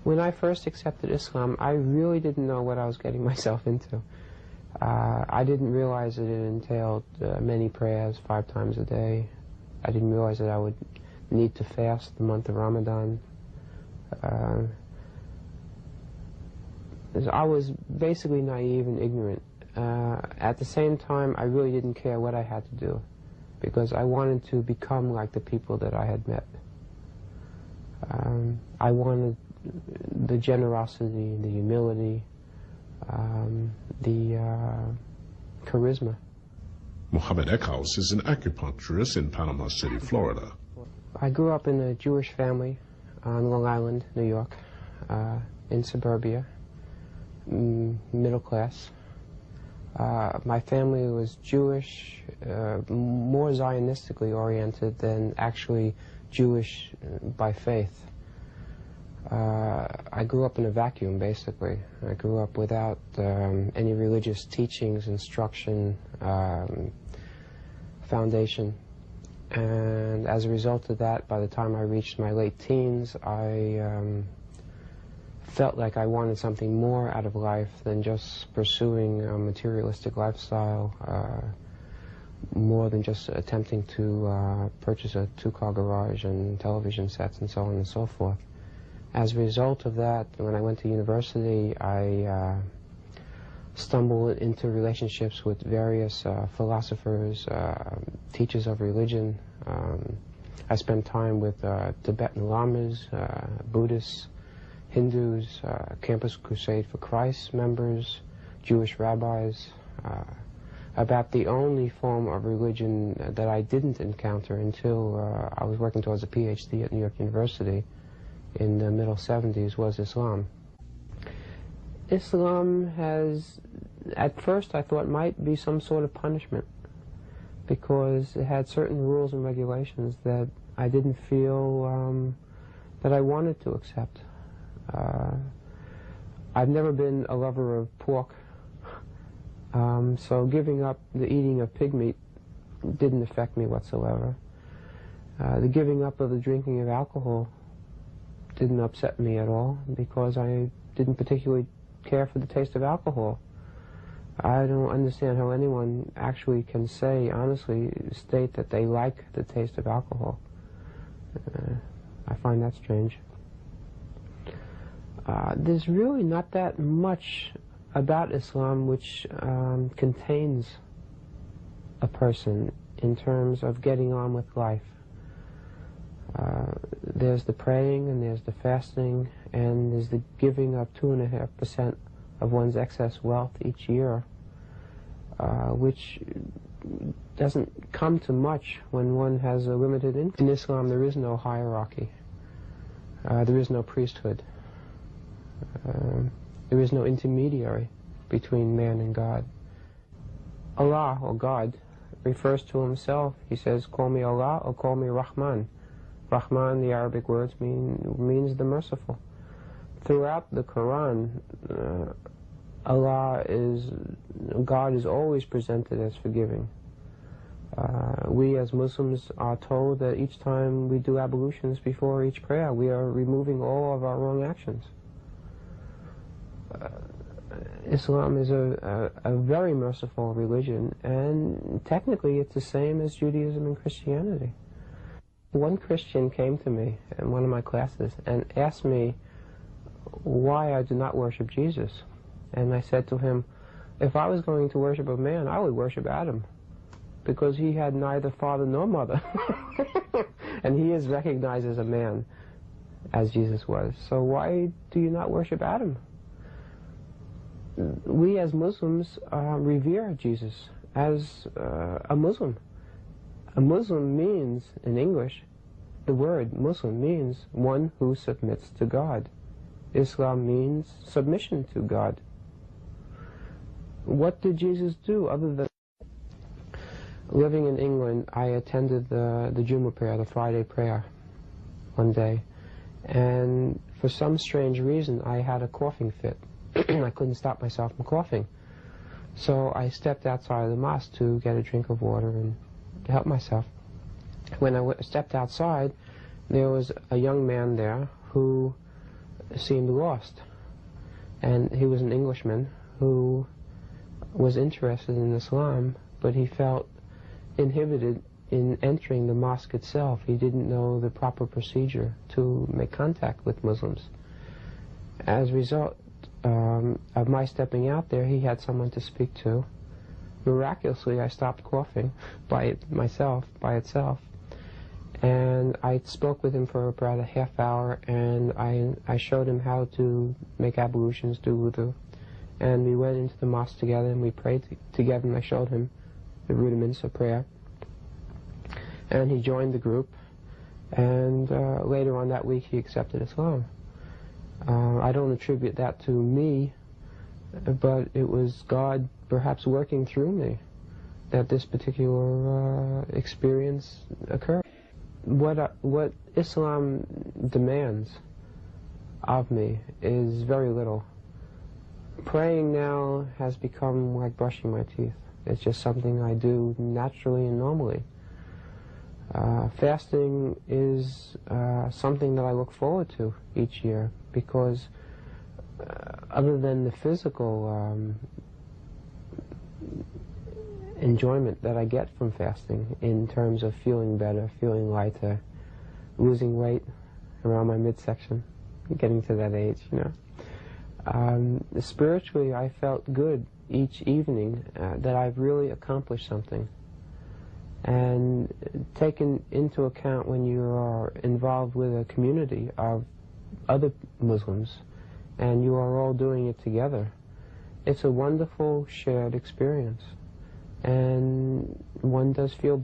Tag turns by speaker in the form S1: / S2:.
S1: When I first accepted Islam, I really didn't know what I was getting myself into. I didn't realize that it entailed many prayers 5 times a day. I didn't realize that I would need to fast the month of Ramadan. I was basically naive and ignorant. At the same time, I really didn't care what I had to do, because I wanted to become like the people that I had met. I wanted the generosity, the humility, the charisma.
S2: Mohammed Eckhouse is an acupuncturist in Panama City, Florida.
S1: I grew up in a Jewish family on Long Island, New York, in suburbia, middle class. My family was Jewish, more Zionistically oriented than actually Jewish by faith. I grew up in a vacuum, basically. I grew up without any religious teachings, instruction, foundation. And as a result of that, by the time I reached my late teens, I felt like I wanted something more out of life than just pursuing a materialistic lifestyle, more than just attempting to purchase a 2-car garage and television sets and so on and so forth. As a result of that, when I went to university, I stumbled into relationships with various philosophers, teachers of religion. I spent time with Tibetan lamas, Buddhists, Hindus, Campus Crusade for Christ members, Jewish rabbis. About the only form of religion that I didn't encounter until I was working towards a PhD at New York University in the middle 70s was Islam. Islam has, at first I thought, might be some sort of punishment, because it had certain rules and regulations that I didn't feel that I wanted to accept. I've never been a lover of pork, so giving up the eating of pig meat didn't affect me whatsoever. The giving up of the drinking of alcohol didn't upset me at all, because I didn't particularly care for the taste of alcohol. I don't understand how anyone actually can say, honestly, state that they like the taste of alcohol. I find that strange. There's really not that much about Islam which contains a person in terms of getting on with life. There's the praying, and there's the fasting, and there's the giving of 2.5% of one's excess wealth each year, which doesn't come to much when one has a limited income. In Islam, there is no hierarchy. There is no priesthood. There is no intermediary between man and God. Allah, or God, refers to himself. He says, "Call me Allah or call me Rahman." Rahman, the Arabic words, means the merciful. Throughout the Quran, God is always presented as forgiving. We as Muslims are told that each time we do ablutions before each prayer, we are removing all of our wrong actions. Islam is a very merciful religion, and technically it's the same as Judaism and Christianity. One Christian came to me in one of my classes and asked me why I do not worship Jesus. And I said to him, if I was going to worship a man, I would worship Adam, because he had neither father nor mother. And he is recognized as a man, as Jesus was. So why do you not worship Adam? We as Muslims revere Jesus as a Muslim. A Muslim means, in English, the word Muslim means one who submits to God. Islam means submission to God. What did Jesus do other than... Living in England, I attended the Jummah prayer, the Friday prayer, one day. And for some strange reason, I had a coughing fit. I couldn't stop myself from coughing. So I stepped outside of the mosque to get a drink of water and to help myself. When I stepped outside, there was a young man there who seemed lost. And he was an Englishman who was interested in Islam, but he felt inhibited in entering the mosque itself. He didn't know the proper procedure to make contact with Muslims. As a result of my stepping out there, he had someone to speak to. Miraculously, I stopped coughing by itself. And I spoke with him for about a half hour, and I showed him how to make ablutions, do wudu. And we went into the mosque together, and we prayed together, and I showed him the rudiments of prayer. And he joined the group, and later on that week he accepted Islam. I don't attribute that to me, but it was God perhaps working through me that this particular experience occurred. What Islam demands of me is very little. Praying now has become like brushing my teeth. It's just something I do naturally and normally. Fasting is something that I look forward to each year, because other than the physical enjoyment that I get from fasting in terms of feeling better, feeling lighter, losing weight around my midsection, getting to that age, you know. Spiritually, I felt good each evening that I've really accomplished something. And taken into account when you are involved with a community of other Muslims and you are all doing it together, it's a wonderful shared experience. And one does feel